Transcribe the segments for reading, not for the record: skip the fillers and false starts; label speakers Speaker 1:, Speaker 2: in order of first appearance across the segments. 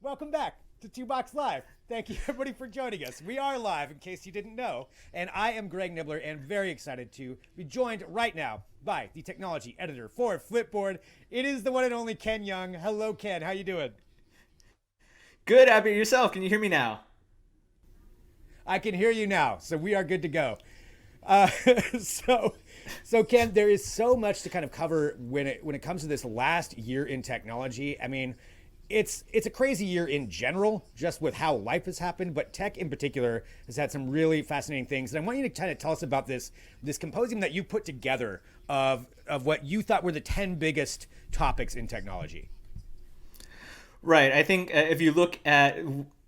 Speaker 1: Welcome back to Two Box Live. Thank you, everybody, for joining us. We are live, in case you didn't know. And I am Greg Nibbler, and very excited to be joined right now by the technology editor for Flipboard. It is the one and only Ken Yeung. Hello, Ken. How you doing?
Speaker 2: Good, Abby. Yourself? Can you hear me now?
Speaker 1: I can hear you now, so we are good to go. Uh, so, so Ken, there is so much to kind of cover when it comes to this last year in technology. I mean, it's a crazy year in general, just with how life has happened, but tech in particular has had some really fascinating things. And I want you to kind of tell us about this composium that you put together of what you thought were the 10 biggest topics in technology.
Speaker 2: Right. I think if you look at,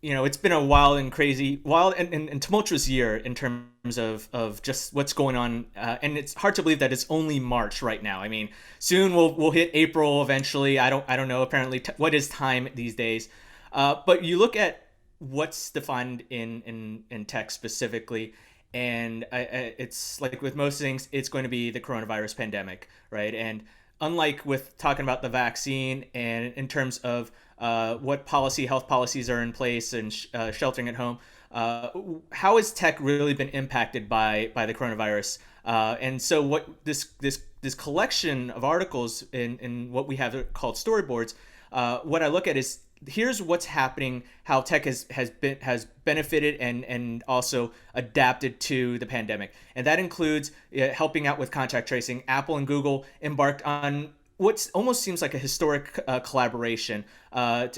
Speaker 2: it's been a wild and tumultuous year in terms of just what's going on. And it's hard to believe that it's only March right now. I mean, soon we'll hit April eventually. I don't know. Apparently, what is time these days? But you look at what's defined in tech specifically. And it's like with most things, it's going to be the coronavirus pandemic, right? And unlike with talking about the vaccine and in terms of what health policies are in place and sheltering at home, how has tech really been impacted by the coronavirus? And so what this collection of articles in what we have called storyboards, what I look at is here's what's happening, how tech has benefited and also adapted to the pandemic, and that includes helping out with contact tracing. Apple and Google embarked on what almost seems like a historic collaboration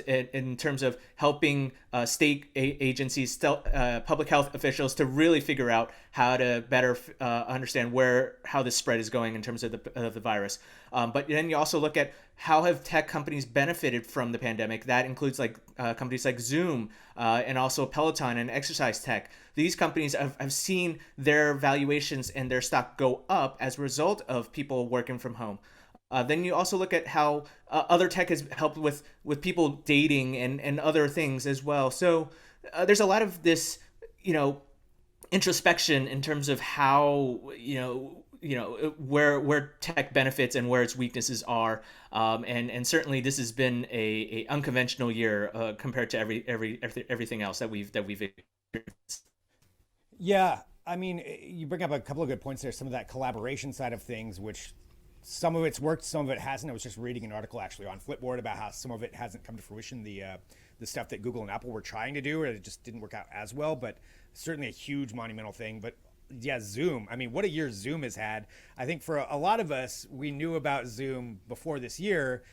Speaker 2: in terms of helping state agencies, public health officials to really figure out how to better understand how this spread is going in terms of the virus. But then you also look at how have tech companies benefited from the pandemic. That includes companies like Zoom and also Peloton and exercise tech. These companies have seen their valuations and their stock go up as a result of people working from home. Then you also look at how other tech has helped with people dating and other things as well. So there's a lot of this, introspection in terms of how where tech benefits and where its weaknesses are. And certainly this has been a unconventional year compared to everything else that we've experienced.
Speaker 1: Yeah, I mean, you bring up a couple of good points there. Some of that collaboration side of things, which some of it's worked, some of it hasn't. I was just reading an article actually on Flipboard about how some of it hasn't come to fruition. The stuff that Google and Apple were trying to do, or it just didn't work out as well. But certainly a huge monumental thing. But yeah, Zoom. I mean, what a year Zoom has had. I think for a lot of us, we knew about Zoom before this year.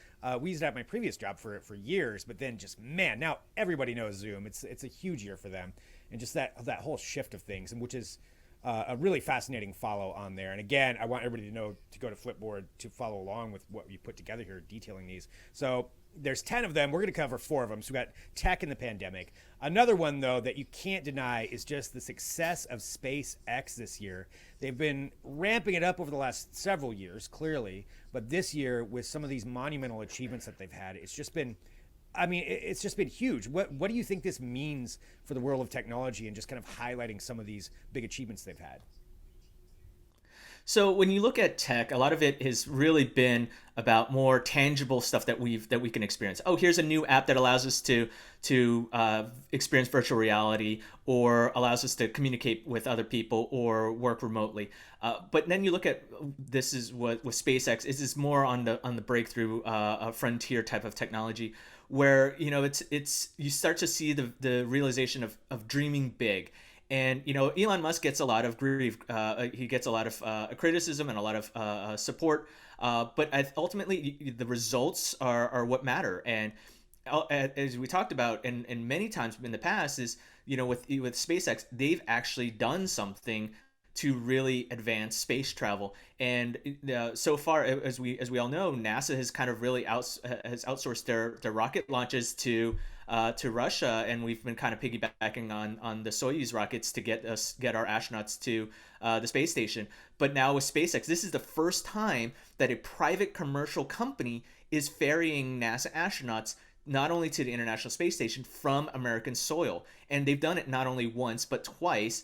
Speaker 1: We used it at my previous job for years, but then just man, now everybody knows Zoom. It's a huge year for them, and just that whole shift of things, and which is a really fascinating follow on there. And again, I want everybody to know to go to Flipboard to follow along with what we put together here, detailing these. So there's 10 of them. We're going to cover 4 of them. So we got tech and the pandemic. Another one, though, that you can't deny is just the success of SpaceX this year. They've been ramping it up over the last several years, clearly. But this year, with some of these monumental achievements that they've had, it's just been it's just been huge. What do you think this means for the world of technology and just kind of highlighting some of these big achievements they've had?
Speaker 2: So when you look at tech, a lot of it has really been about more tangible stuff that we can experience. Oh, here's a new app that allows us to experience virtual reality, or allows us to communicate with other people or work remotely. But then you look at this is what with SpaceX is more on the breakthrough frontier type of technology, where it's you start to see the realization of dreaming big. And Elon Musk gets a lot of grief. He gets a lot of criticism and a lot of support. But ultimately, the results are what matter. And as we talked about, and many times in the past, is with SpaceX, they've actually done something to really advance space travel. And so far, as we all know, NASA has kind of really has outsourced their rocket launches to Russia, and we've been kind of piggybacking on the Soyuz rockets to get our astronauts to the space station. But now with SpaceX, this is the first time that a private commercial company is ferrying NASA astronauts not only to the International Space Station from American soil. And they've done it not only once, but twice,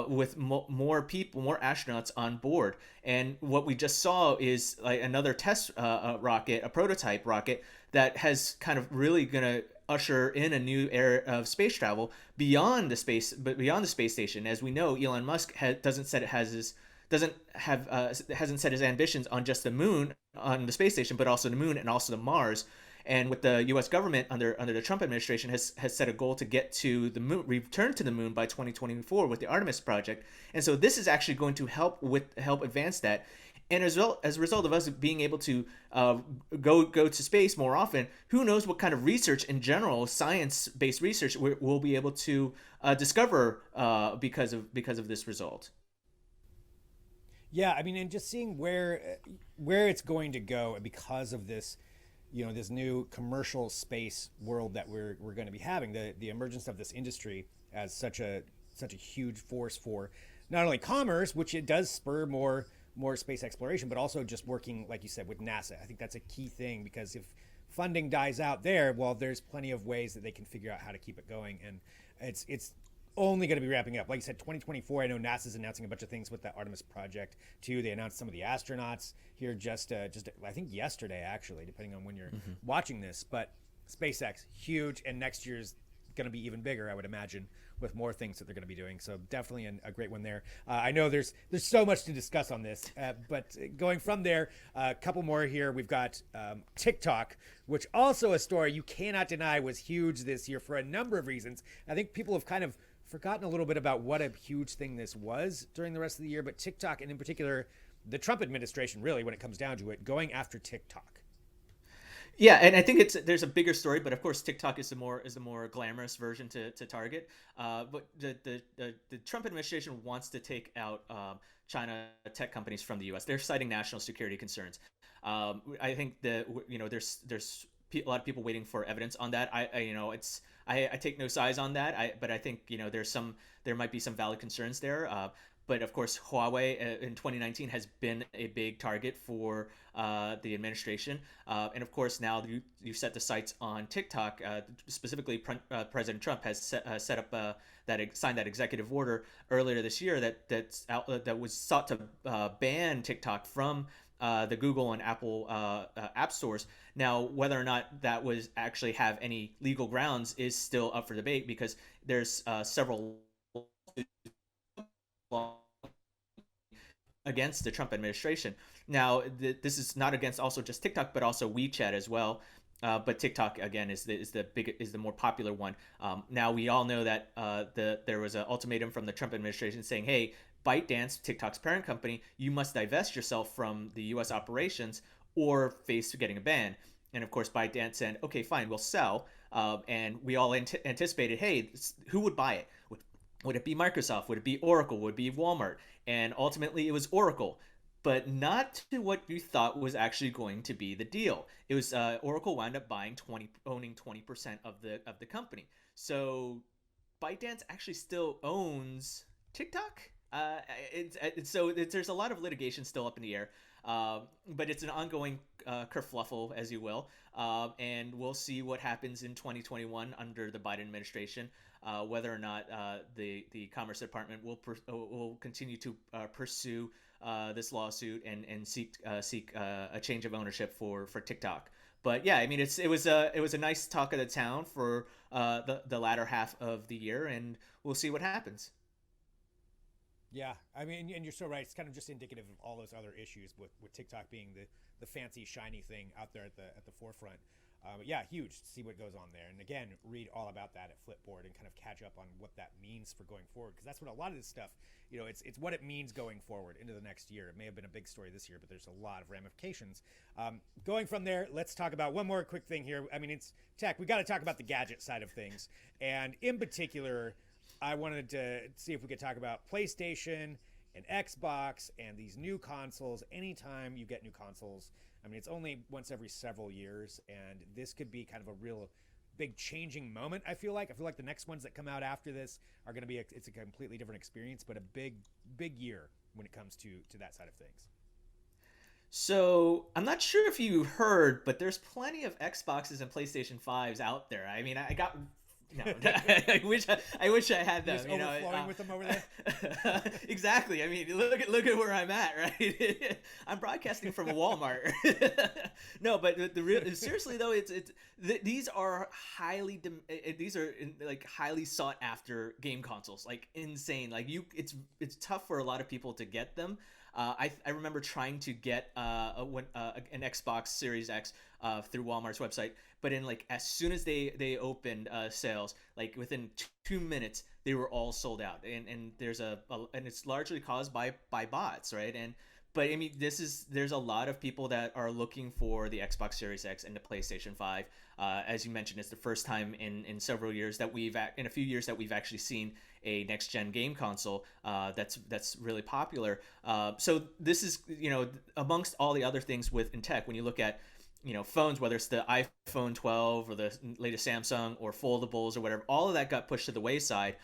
Speaker 2: with more people, more astronauts on board. And what we just saw is like another test rocket, a prototype rocket that has kind of really going to usher in a new era of space travel beyond the space, but beyond the space station. As we know, Elon Musk doesn't set it has his doesn't have hasn't set his ambitions on just the moon, on the space station, but also the moon and also the Mars. And with the U.S. government under the Trump administration has set a goal to get to the moon, return to the moon by 2024 with the Artemis project. And so this is actually going to help advance that. And as a result of us being able to go to space more often, who knows what kind of research in general, science-based research, we'll be able to discover because of this result.
Speaker 1: Yeah, I mean, and just seeing where it's going to go because of this, this new commercial space world that we're going to be having, the emergence of this industry as such a huge force for not only commerce, which it does spur more space exploration, but also just working, like you said, with NASA. I think that's a key thing, because if funding dies out there, well, there's plenty of ways that they can figure out how to keep it going, and it's only going to be ramping up. Like you said, 2024. I know NASA's announcing a bunch of things with the Artemis project too. They announced some of the astronauts here just I think yesterday, actually, depending on when you're watching this. But SpaceX, huge, and next year's going to be even bigger, I would imagine, with more things that they're going to be doing. So definitely a great one there. I know there's so much to discuss on this, but going from there, a couple more here. We've got TikTok, which also a story you cannot deny was huge this year for a number of reasons. I think people have kind of forgotten a little bit about what a huge thing this was during the rest of the year, but TikTok, and in particular, the Trump administration, really, when it comes down to it, going after TikTok.
Speaker 2: Yeah, and I think there's a bigger story, but of course TikTok is the more glamorous version to target. But the Trump administration wants to take out China tech companies from the U.S. They're citing national security concerns. I think that there's a lot of people waiting for evidence on that. I take no sides on that. But I think there might be some valid concerns there. But of course, Huawei in 2019 has been a big target for the administration. And of course, now you set the sights on TikTok. Specifically, President Trump has set up signed that executive order earlier this year that was sought to ban TikTok from the Google and Apple app stores. Now, whether or not that was actually have any legal grounds is still up for debate, because there's several against the Trump administration. Now, this is not against also just TikTok, but also WeChat as well. But TikTok again is the more popular one. Now we all know that there was an ultimatum from the Trump administration saying, "Hey, ByteDance, TikTok's parent company, you must divest yourself from the U.S. operations or face getting a ban." And of course, ByteDance said, "Okay, fine, we'll sell." And we all anticipated, "Hey, who would buy it? Would it be Microsoft? Would it be Oracle? Would it be Walmart?" And ultimately, it was Oracle, but not to what you thought was actually going to be the deal. It was Oracle wound up owning 20% of the company. So ByteDance actually still owns TikTok. There's a lot of litigation still up in the air, but it's an ongoing kerfluffle, as you will, and we'll see what happens in 2021 under the Biden administration. Whether or not the Commerce Department will continue to pursue this lawsuit and seek a change of ownership for TikTok. But yeah, I mean, it was a nice talk of the town for the latter half of the year, and we'll see what happens.
Speaker 1: Yeah, I mean, and you're so right. It's kind of just indicative of all those other issues with TikTok being the fancy shiny thing out there at the forefront. But yeah, huge to see what goes on there. And again, read all about that at Flipboard and kind of catch up on what that means for going forward, because that's what a lot of this stuff, it's what it means going forward into the next year. It may have been a big story this year, but there's a lot of ramifications. Going from there, let's talk about one more quick thing here. I mean, it's tech. We got to talk about the gadget side of things. And in particular, I wanted to see if we could talk about PlayStation and Xbox and these new consoles. Anytime you get new consoles, I mean, it's only once every several years, and this could be kind of a real big changing moment. I feel like the next ones that come out after this are going to be it's a completely different experience, but a big year when it comes to that side of things.
Speaker 2: So I'm not sure if you heard, but there's plenty of Xboxes and PlayStation 5s out there. I mean, I got No, I wish I had them.
Speaker 1: Just overflowing with them over there.
Speaker 2: Exactly. I mean, look at where I'm at, right? I'm broadcasting from a Walmart. No, but the real seriously though, these are like highly sought after game consoles, like insane. Like it's tough for a lot of people to get them. I remember trying to get an Xbox Series X through Walmart's website, but in like as soon as they opened sales, like within 2 minutes they were all sold out, and there's and it's largely caused by bots, right? But I mean, there's a lot of people that are looking for the Xbox Series X and the PlayStation 5. As you mentioned, it's the first time in several years that we've actually seen a next gen game console that's really popular. So this is, amongst all the other things in tech, when you look at phones, whether it's the iPhone 12 or the latest Samsung or foldables or whatever, all of that got pushed to the wayside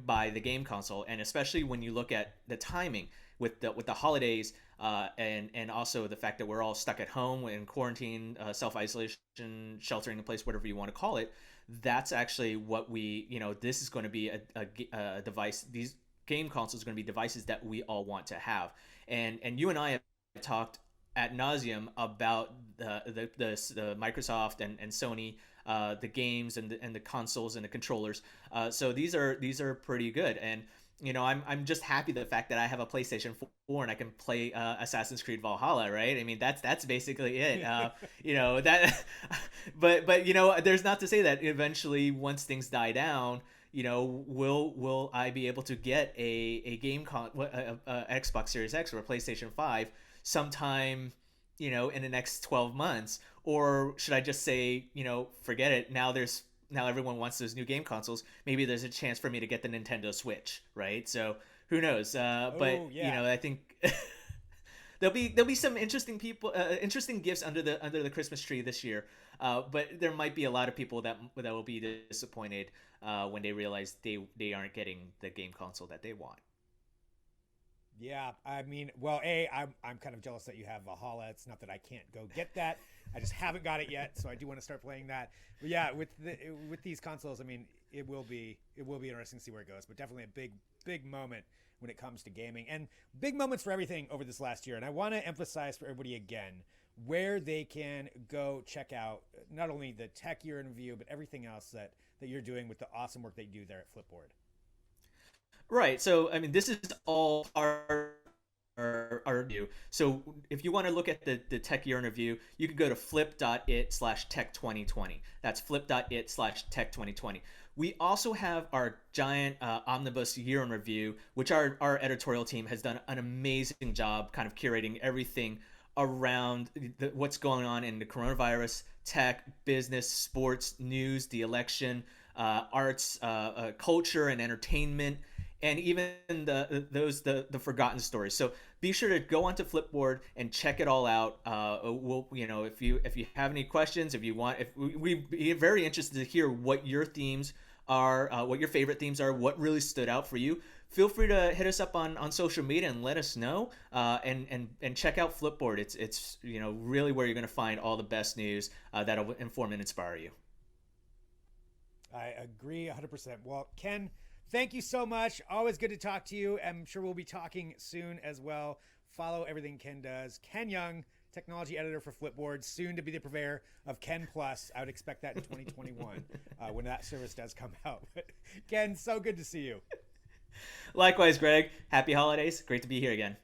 Speaker 2: by the game console. And especially when you look at the timing with the holidays, and also the fact that we're all stuck at home in quarantine, self-isolation, sheltering in place, whatever you want to call it, that's actually what this is going to be a device. These game consoles are going to be devices that we all want to have. And you and I have talked ad nauseum about the Microsoft and Sony, the games and the consoles and the controllers. So these are pretty good. And I'm just happy the fact that I have a PlayStation 4 and I can play Assassin's Creed Valhalla, right? I mean, that's basically it. That, but there's not to say that eventually, once things die down, will I be able to get a Xbox Series X or a PlayStation 5 sometime, in the next 12 months, or should I just say, forget it? Now everyone wants those new game consoles. Maybe there's a chance for me to get the Nintendo Switch, right? So who knows? I think there'll be some interesting gifts under the Christmas tree this year. But there might be a lot of people that will be disappointed when they realize they aren't getting the game console that they want.
Speaker 1: Yeah, I mean, well, I'm kind of jealous that you have Valhalla. It's not that I can't go get that. I just haven't got it yet, so I do want to start playing that. But yeah, with these consoles, I mean, it will be interesting to see where it goes. But definitely a big moment when it comes to gaming, and big moments for everything over this last year. And I want to emphasize for everybody again where they can go check out not only the tech year in review, but everything else that you're doing with the awesome work that you do there at Flipboard.
Speaker 2: Right. So, I mean, this is all our review. So if you want to look at the tech year in review, you can go to flip.it/tech2020. That's flip.it/tech2020. We also have our giant omnibus year in review, which our editorial team has done an amazing job kind of curating everything around what's going on in the coronavirus, tech, business, sports, news, the election, arts, culture, and entertainment, and even the forgotten stories. So be sure to go onto Flipboard and check it all out. If you have any questions, we'd be very interested to hear what your themes are, what your favorite themes are, what really stood out for you. Feel free to hit us up on social media and let us know. And check out Flipboard. It's really where you're going to find all the best news that'll inform and inspire you.
Speaker 1: I agree 100%. Well, Ken, thank you so much. Always good to talk to you. I'm sure we'll be talking soon as well. Follow everything Ken does. Ken Yeung, technology editor for Flipboard, soon to be the purveyor of Ken Plus. I would expect that in 2021 when that service does come out. Ken, so good to see you.
Speaker 2: Likewise, Greg. Happy holidays. Great to be here again.